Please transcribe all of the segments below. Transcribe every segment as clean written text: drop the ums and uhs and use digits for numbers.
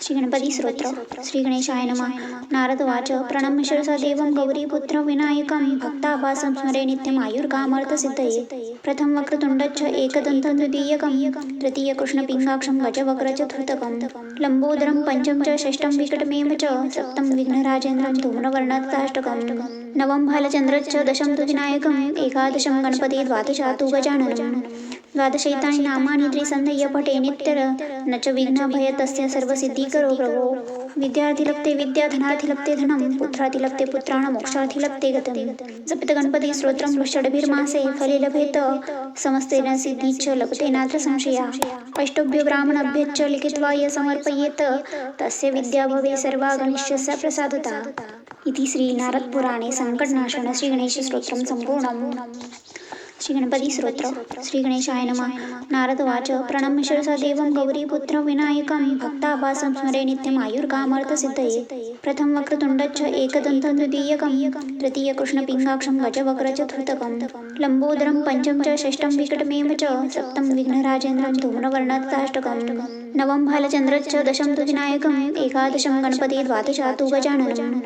श्री गणपती स्तोत्र. श्री गणेशाय नमः. नारद उवाच. प्रणम्य शिरसा देवं गौरीपुत्रं विनायकं भक्ताभासं स्मरे नित्यं आयुर्कामार्थसिद्धये. प्रथमं वक्रतुण्डञ्च एकदन्तं द्वितीयकं तृतीयकृष्णपिङ्गाक्षं गजवक्त्रचतुर्थकं लम्बोदरं पंचमं च षष्ठं विकटमेव च सप्तमं विघ्नराजेन्द्रं धूम्रवर्णकाष्टकं नवमं भालचन्द्रञ्च दशमं तु विनायकम् एकादशं गणपति द्वादशं तु गजाननं द्वादशैतानि नामानि त्रिसन्धय्य पठे नित्यं न च विघ्नभय तस्य सर्वसिद्धिकरो प्रभो. विद्यार्थी विद्या धनार्थी लप्ते धनं पुत्रार्थी लप्ते पुत्राण मोक्षार्थी लप्ते गतं. जपित गणपती स्तोत्रं षड्भिर्मासे फले लभेत समस्तेन सिद्धीच्च लभते नात्र संशया. अष्टभ्यो ब्राह्मणभ्यश्च लिखित्वा य समर्पयेत तस्य विद्या भवे सर्वा गणेशस्य प्रसादता. इति श्री नारद पुराणे संकटनाशन श्री गणेश स्तोत्रं संपूर्णम्. श्री गणपती स्तोत्र. श्री गणेशाय नमः. नारद उवाच. प्रणम्य शिरसा देवं गौरीपुत्रं विनायकं भक्ताभासं स्मरे नित्यं आयुर्कामार्थसिद्धये. प्रथमं वक्रतुण्डञ्च एकदन्तं द्वितीयकं तृतीयकृष्णपिङ्गाक्षं गजवक्त्रचतुर्थकं लम्बोदरं पंचमं च षष्ठं विकटमेव च सप्तमं विघ्नराजेन्द्रं धूम्रवर्णकाष्टकं नवमं भालचन्द्रञ्च दशमं तु विनायकम् एकादशं गणपति द्वादशं तु गजाननं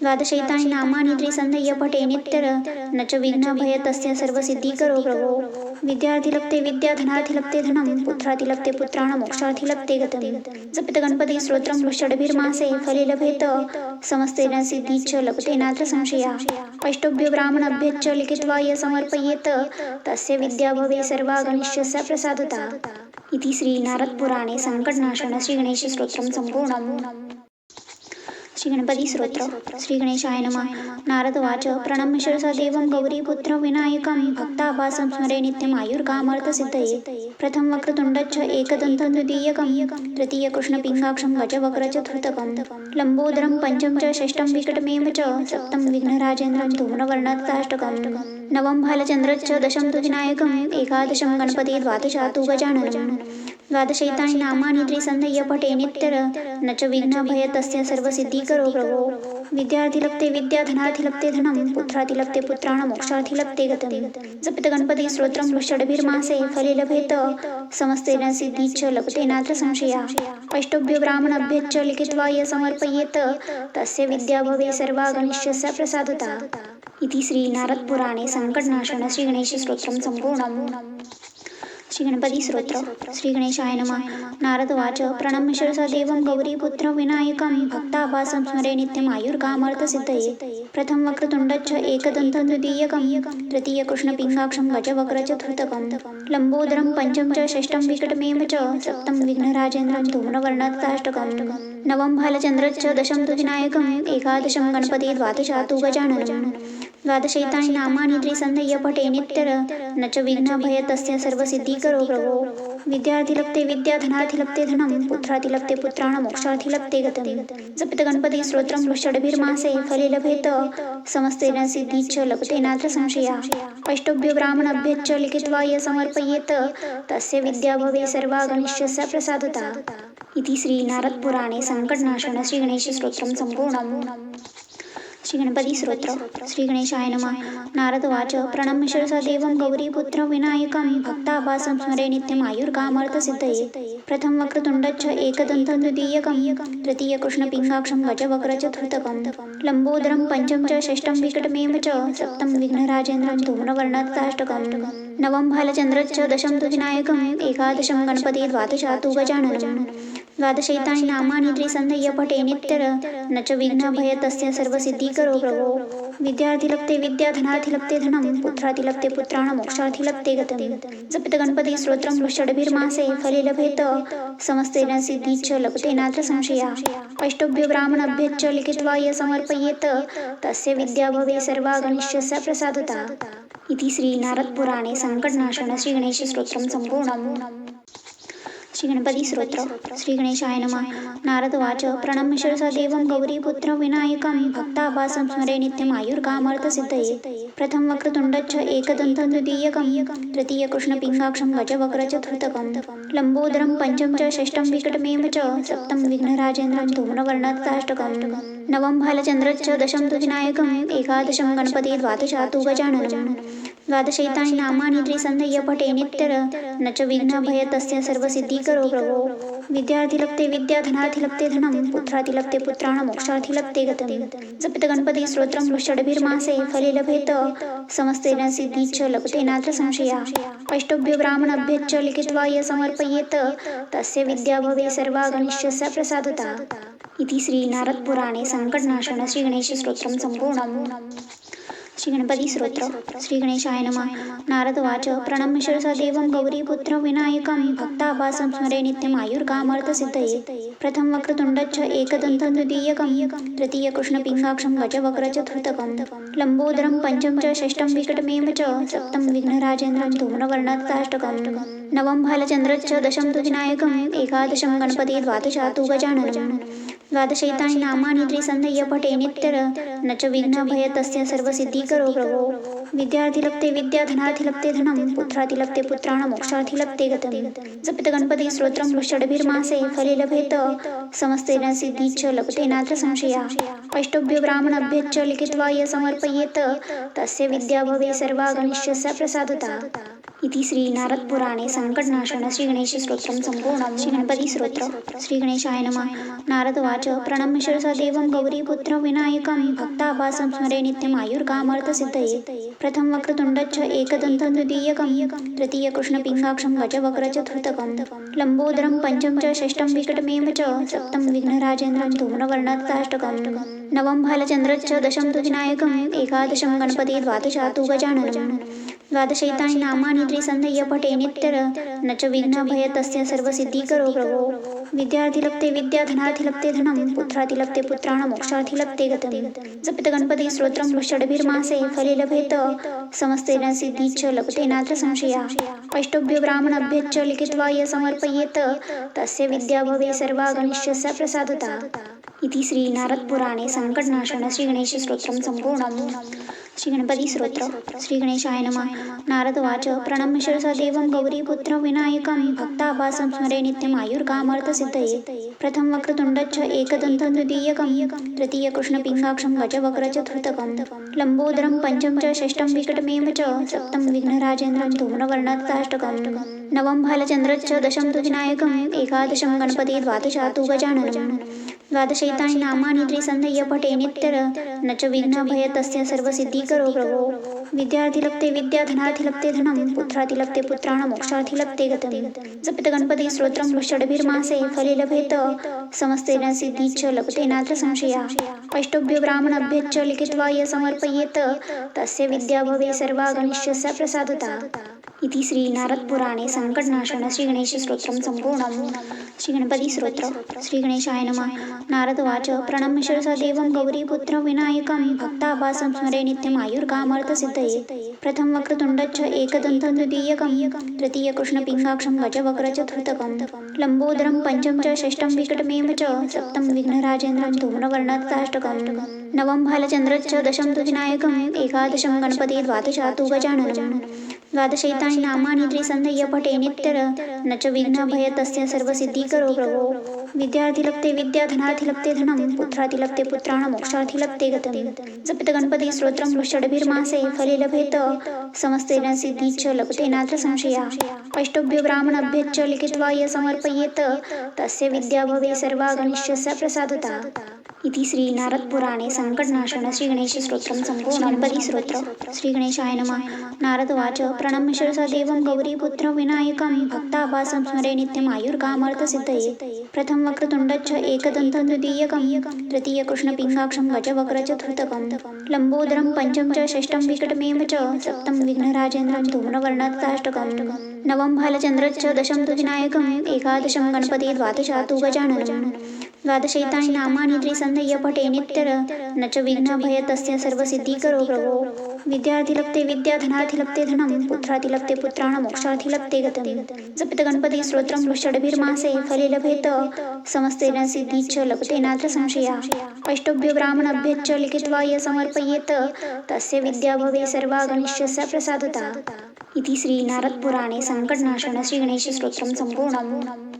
द्वादशैतानि नामानि त्रिसन्धय्य पठे नित्यं न च विघ्नभय तस्य सर्वसिद्धिकरो प्रभो. विद्यार्थी विद्या धनार्थी लप्ते धनं पुत्रार्थी लप्ते पुत्राण मोक्षार्थी लप्ते गतं. जपित गणपती स्तोत्रं षड्भिर्मासे फले लभेत समस्तेन सिद्धीच्च लभते नात्र संशया. अष्टभ्यो ब्राह्मणभ्यश्च लिखित्वा य समर्पयेत तस्य विद्या भवे सर्वा गणेशस्य प्रसादता. इति श्री नारद पुराणे संकटनाशन श्री गणेश स्तोत्रं संपूर्णम्. श्री गणपती स्तोत्र. श्री गणेशाय नमः. नारद उवाच. प्रणम्य शिरसा देवं गौरीपुत्रं विनायकं भक्ताभासं स्मरे नित्यं आयुर्कामार्थसिद्धये. प्रथमं वक्रतुण्डञ्च एकदन्तं द्वितीयकं तृतीयकृष्णपिङ्गाक्षं गजवक्त्रचतुर्थकं लम्बोदरं पंचमं च षष्ठं विकटमेव च सप्तमं विघ्नराजेन्द्रं धूम्रवर्णकाष्टकं नवमं भालचन्द्रञ्च दशमं तु विनायकम् एकादशं गणपति द्वादशं तु गजाननं द्वादशैतानि नामानि त्रिसन्धय्य पठे नित्यं न च विघ्नभय तस्य सर्वसिद्धिकरो प्रभो. विद्यार्थी विद्या धनार्थी लप्ते धनं पुत्रार्थी लप्ते पुत्राण मोक्षार्थी लप्ते गतं. जपित गणपती स्तोत्रं षड्भिर्मासे फले लभेत समस्तेन सिद्धीच्च लभते नात्र संशया. अष्टभ्यो ब्राह्मणभ्यश्च लिखित्वा य समर्पयेत तस्य विद्या भवे सर्वा गणेशस्य प्रसादता. इति श्री नारद पुराणे संकटनाशन श्री गणेश स्तोत्रं संपूर्णम्. श्री गणपती स्तोत्र. श्री गणेशाय नमः. नारद उवाच. प्रणम्य शिरसा देवं गौरीपुत्रं विनायकं भक्ताभासं स्मरे नित्यं आयुर्कामार्थसिद्धये. प्रथमं वक्रतुण्डञ्च एकदन्तं द्वितीयकं तृतीयकृष्णपिङ्गाक्षं गजवक्त्रचतुर्थकं लम्बोदरं पंचमं च षष्ठं विकटमेव च सप्तमं विघ्नराजेन्द्रं धूम्रवर्णकाष्टकं नवमं भालचन्द्रञ्च दशमं तु विनायकम् एकादशं गणपति द्वादशं तु गजाननं द्वादशैतानि नामानि त्रिसन्धय्य पठे नित्यं न च विघ्नभय तस्य सर्वसिद्धिकरो प्रभो. विद्यार्थी विद्या धनार्थी लप्ते धनं पुत्रार्थी लप्ते पुत्राण मोक्षार्थी लप्ते गतं. जपित गणपती स्तोत्रं षड्भिर्मासे फले लभेत समस्तेन सिद्धीच्च लभते नात्र संशया. अष्टभ्यो ब्राह्मणभ्यश्च लिखित्वा य समर्पयेत तस्य विद्या भवे सर्वा गणेशस्य प्रसादता. इति श्री नारद पुराणे संकटनाशन श्री गणेश स्तोत्रं संपूर्णम्. श्री गणपती स्तोत्र. श्री गणेशाय नमः. नारद उवाच. प्रणम्य शिरसा देवं गौरीपुत्रं विनायकं भक्ताभासं स्मरे नित्यं आयुर्कामार्थसिद्धये. प्रथमं वक्रतुण्डञ्च एकदन्तं द्वितीयकं तृतीयकृष्णपिङ्गाक्षं गजवक्त्रचतुर्थकं लम्बोदरं पंचमं च षष्ठं विकटमेव च सप्तमं विघ्नराजेन्द्रं धूम्रवर्णकाष्टकं नवमं भालचन्द्रञ्च दशमं तु विनायकम् एकादशं गणपति द्वादशं तु गजाननं द्वादशैतानि नामानि त्रिसन्धय्य पठे नित्यं न च विघ्नभय तस्य सर्वसिद्धिकरो प्रभो. विद्यार्थी विद्या धनार्थी लप्ते धनं पुत्रार्थी लप्ते पुत्राण मोक्षार्थी लप्ते गतं. जपित गणपती स्तोत्रं षड्भिर्मासे फले लभेत समस्तेन सिद्धीच्च लभते नात्र संशया. अष्टभ्यो ब्राह्मणभ्यश्च लिखित्वा य समर्पयेत तस्य विद्या भवे सर्वा गणेशस्य प्रसादता. इति श्री नारद पुराणे संकटनाशन श्री गणेश स्तोत्रं संपूर्णम्. श्री गणपती स्तोत्र. श्री गणेशाय नमः. नारद उवाच. प्रणम्य शिरसा देवं गौरीपुत्रं विनायकं भक्ताभासं स्मरे नित्यं आयुर्कामार्थसिद्धये. प्रथमं वक्रतुण्डञ्च एकदन्तं द्वितीयकं तृतीयकृष्णपिङ्गाक्षं गजवक्त्रचतुर्थकं लम्बोदरं पंचमं च षष्ठं विकटमेव च सप्तमं विघ्नराजेन्द्रं धूम्रवर्णकाष्टकं नवमं भालचन्द्रञ्च दशमं तु विनायकम् एकादशं गणपति द्वादशं तु गजाननं द्वादशैतानि नामानि त्रिसन्धय्य पठे नित्यर न च विघ्नभय तस्य सर्वसिद्धिकरो प्रभो विद्यार्थी विद्या धनार्थी धनं पुत्रार्थी पुत्राण मोक्षार्थी गतं जपित गणपती स्तोत्रं षड्भिर्मासे फले लभेत समस्तेन सिद्धीच्च लभते नात्र संशया अष्टभ्यो ब्राह्मणभ्यश्च लिखित्वा य समर्पयेत तस्य विद्या भवे सर्वा गणेशस्य प्रसादता इति श्री नारद पुराणे संकटनाशन श्री गणेश स्तोत्रम संपूर्णम् श्री गणपती स्तोत्र श्री गणेशाय नमः नारद उवाच प्रणम्य शिरसा देवं गौरीपुत्र विनायकं भक्ताभासं स्मरे नित्यम् आयुर्कामर्थसिद्धये प्रथम वक्रतुण्डच्च एकदन्तं द्वितीयकं तृतीय कृष्णपिङ्गाक्षं गजवक्र चतुर्थकं लम्बोदरं पंचम च षष्ठं विकटमेव च सप्तं विघ्नराजेन्द्रं धूम्रवर्णकाष्टकं नवम भालचन्द्रश्च दशम तु विनायकम् एकादशं गणपति द्वादशा तु गजाननं द्वादशैतानि नामानि त्रिसन्धय्य पठे नित्यर न च विघ्नभय तस्य सर्वसिद्धिकरो प्रभो विद्यार्थी विद्या धनार्थी धनं पुत्रार्थी पुत्राण मोक्षार्थी गतं जपित गणपती स्तोत्रं षड्भिर्मासे फले लभेत समस्तेन सिद्धीच्च लभते नात्र संशया अष्टभ्यो ब्राह्मणभ्यश्च लिखित्वा य समर्पयेत तस्य विद्या भवे सर्वा गणेशस्य प्रसादता इति श्री नारद पुराणे संकटनाशन श्री गणेश स्तोत्रम संपूर्णम् श्री गणपती स्तोत्र श्री गणेशाय नमः नारद उवाच प्रणम्य शिरसा देवं गौरीपुत्र विनायकं भक्ताभासं स्मरे नित्यम् आयुर्कामर्थसिद्धये प्रथम वक्रतुण्डच्च एकदन्तं द्वितीयकं तृतीय कृष्णपिङ्गाक्षं गजवक्र चतुर्थकं लम्बोदरं पंचम च षष्ठं विकटमेव च सप्तं विघ्नराजेन्द्रं धूम्रवर्णकाष्टकं नवम भालचन्द्रश्च दशम तु विनायकम् एकादशं गणपति द्वादशा तु गजाननं द्वादशैतानि नामानि त्रिसन्धय्य पठे नित्यर न च विघ्नभय तस्य सर्वसिद्धिकरो प्रभो विद्यार्थी विद्या धनार्थी धनं पुत्रार्थी पुत्राण मोक्षार्थी गतं जपित गणपती स्तोत्रं षड्भिर्मासे फले लभेत समस्तेन सिद्धीच्च लभते नात्र संशया अष्टभ्यो ब्राह्मणभ्यश्च लिखित्वा य समर्पयेत तस्य विद्या भवे सर्वा गणेशस्य प्रसादता इति श्री नारद पुराणे संकटनाशन श्री गणेश स्तोत्रम संपूर्णम् श्री गणपती स्तोत्र श्री गणेशाय नमः नारद उवाच प्रणम्य शिरसा देवं गौरीपुत्र विनायकं भक्ताभासं स्मरे नित्यम् आयुर्कामर्थसिद्धये प्रथम वक्रतुण्डच्च एकदन्तं द्वितीयकं तृतीय कृष्णपिङ्गाक्षं गजवक्र चतुर्थकं लम्बोदरं पंचम च षष्ठं विकटमेव च सप्तं विघ्नराजेन्द्रं धूम्रवर्णकाष्टकं नवम भालचन्द्रश्च दशम तु विनायकम् एकादशं गणपति द्वादशा तु गजाननं द्वादशैतानि नामानि त्रिसन्धय्य पठे नित्यर न च विघ्नभय तस्य सर्वसिद्धिकरो प्रभो विद्यार्थी विद्या धनार्थी धनं पुत्रार्थी पुत्राण मोक्षार्थी गतं जपित गणपती स्तोत्रं षड्भिर्मासे फले लभेत समस्तेन सिद्धीच्च लभते नात्र संशया अष्टभ्यो ब्राह्मणभ्यश्च लिखित्वा य समर्पयेत तस्य विद्या भवे सर्वा गणेशस्य प्रसादता इति श्री नारद पुराणे संकटनाशन श्री गणेश स्तोत्रम संपूर्णम् श्री गणपती स्तोत्र श्री गणेशाय नमः नारद उवाच प्रणम्य शिरसा देवं गौरीपुत्र विनायकं भक्ताभासं स्मरे नित्यम् आयुर्कामर्थसिद्धये प्रथम वक्रतुण्डच्च एकदन्तं द्वितीयकं तृतीय कृष्णपिङ्गाक्षं गजवक्र चतुर्थकं लम्बोदरं पंचम च षष्ठं विकटमेव च सप्तं विघ्नराजेन्द्रं धूम्रवर्णकाष्टकं नवम भालचन्द्रश्च दशम तु विनायकम् एकादशं गणपति द्वादशा तु गजाननं द्वादशैतानि नामानि त्रिसन्धय्य पठे नित्यर न च विघ्नभय तस्य सर्वसिद्धिकरो प्रभो विद्यार्थी विद्या धनार्थी धनं पुत्रार्थी पुत्राण मोक्षार्थी गतं जपित गणपती स्तोत्रं षड्भिर्मासे फले लभेत समस्तेन सिद्धीच्च लभते नात्र संशया अष्टभ्यो ब्राह्मणभ्यश्च लिखित्वा य समर्पयेत तस्य विद्या भवे सर्वा गणेशस्य प्रसादता इति श्री नारद पुराणे संकटनाशन श्री गणेश स्तोत्रम संपूर्णम् गणपती स्तोत्र श्री गणेशाय नमः नारद उवाच प्रणम्य शिरसा देवं गौरीपुत्र विनायकं भक्ताभासं स्मरे नित्यम् आयुर्कामर्थसिद्धये प्रथम वक्रतुण्डच्च एकदन्तं द्वितीयकं तृतीय कृष्णपिङ्गाक्षं गजवक्र चतुर्थकं लम्बोदरं पंचम च षष्ठं विकटमेव च सप्तं विघ्नराजेन्द्रं धूम्रवर्णकाष्टकं नवम भालचन्द्रश्च दशम तु विनायकम् एकादशं गणपति द्वादशा तु गजाननं द्वादशैतानि नामानि त्रिसन्धय्य पठे नित्यर न च विघ्नभय तस्य सर्वसिद्धिकरो प्रभो विद्यार्थी विद्या धनार्थी धनं पुत्रार्थी पुत्राण मोक्षार्थी गतं जपित गणपती स्तोत्रं षड्भिर्मासे फले लभेत समस्तेन सिद्धीच्च लभते नात्र संशया अष्टभ्यो ब्राह्मणभ्यश्च लिखित्वा य समर्पयेत तस्य विद्या भवे सर्वा गणेशस्य प्रसादता इति श्री नारद पुराणे संकटनाशन श्री गणेश स्तोत्रम संपूर्णम्